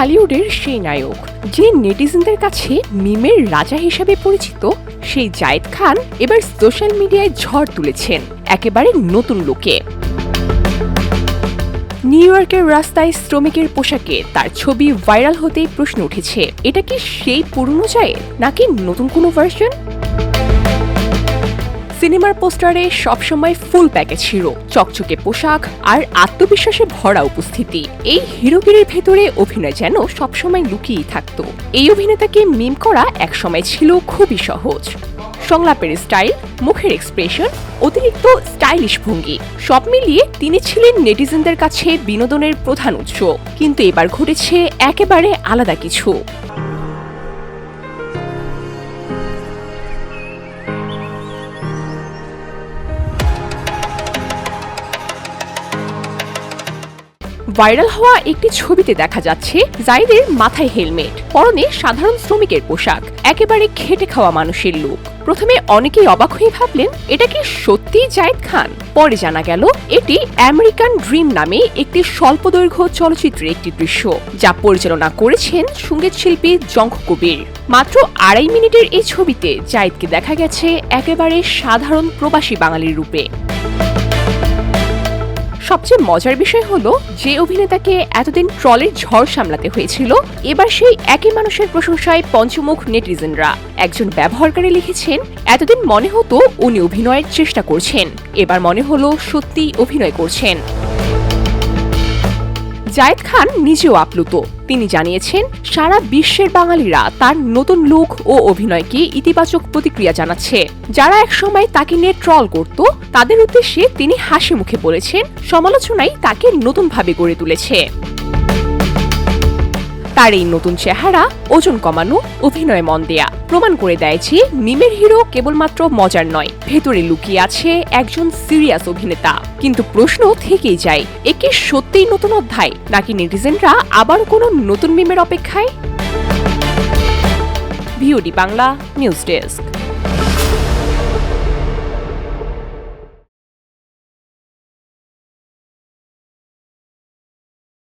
ঢালিউডের সেই নায়ক, যিনি নেটিজেনদের কাছে মিমের রাজা হিসেবে পরিচিত, সেই জায়েদ খান এবার সোশ্যাল মিডিয়ায় ঝড় তুলেছেন একেবারে নতুন লুকে। নিউ ইয়র্কের রাস্তায় শ্রমিকের পোশাকে তার ছবি ভাইরাল হতেই প্রশ্ন উঠেছে, এটা কি সেই পুরনো জায়েদ নাকি নতুন কোনো ভার্সন? সিনেমার পোস্টারে সবসময় ফুল প্যাকেজ হিরো, চকচকে পোশাক আর আত্মবিশ্বাসে ভরা উপস্থিতি। এই হিরোগিরির ভেতরে অভিনয় যেন সবসময় লুকিয়েই থাকত। এই অভিনেতাকে মিম করা একসময় ছিল খুবই সহজ। সংলাপের স্টাইল, মুখের এক্সপ্রেশন, অতিরিক্ত স্টাইলিশ ভঙ্গি, সব মিলিয়ে তিনি ছিলেন নেটিজেনদের কাছে বিনোদনের প্রধান উৎস। কিন্তু এবার ঘটেছে একেবারে আলাদা কিছু। ভাইরাল হওয়া একটি ছবিতে দেখা যাচ্ছে জায়েদের মাথায় হেলমেট, পরনে সাধারণ শ্রমিকের পোশাক, একেবারে খেটে খাওয়া মানুষের লুক। প্রথমে অনেকেই অবাক হয়ে ভাবলেন এটা কি সত্যিই জায়েদ খান। পরে জানা গেল এটি আমেরিকান ড্রিম নামে একটি স্বল্পদৈর্ঘ্য চলচ্চিত্রের একটি দৃশ্য, যা পরিচালনা করেছেন সঙ্গীত শিল্পী জঙ্ক কবির। মাত্র 2.5 মিনিটের এই ছবিতে জায়েদকে দেখা গেছে একেবারে সাধারণ প্রবাসী বাঙালির রূপে। সবচেয়ে মজার বিষয় হলো, যে অভিনেতাকে এতদিন ট্রলের ঝড় সামলাতে হয়েছিল, এবার সেই একই মানুষের প্রশংসায় পঞ্চমুখ নেটিজেনরা। একজন ব্যবহারকারী লিখেছেন, এতদিন মনে হতো উনি অভিনয়ের চেষ্টা করছেন, এবার মনে হলো সত্যি অভিনয় করছেন। জায়েদ খান নিজেও আপ্লুত। তিনি জানিয়েছেন, সারা বিশ্বের বাঙালিরা তার নতুন লুক ও অভিনয়কে ইতিবাচক প্রতিক্রিয়া জানাচ্ছে। যারা একসময় তাকে নিয়ে ট্রল করত, তাদের উদ্দেশ্যে তিনি হাসি মুখে বলেছেন, সমালোচনাই তাকে নতুনভাবে গড়ে তুলেছে। তার এই নতুন চেহারা, ওজন কমানো, অভিনয়ে মন দেয়া প্রমাণ করে দেয় যে মিমের হিরো কেবলমাত্র মজার নয়, ভেতরে লুকিয়ে আছে একজন সিরিয়াস অভিনেতা। কিন্তু প্রশ্ন থেকেই যায়, একে সত্যিই নতুন অধ্যায়, নাকি নেটিজেনরা আবার কোনো নতুন মিমের অপেক্ষায়? VOD Bangla news desk.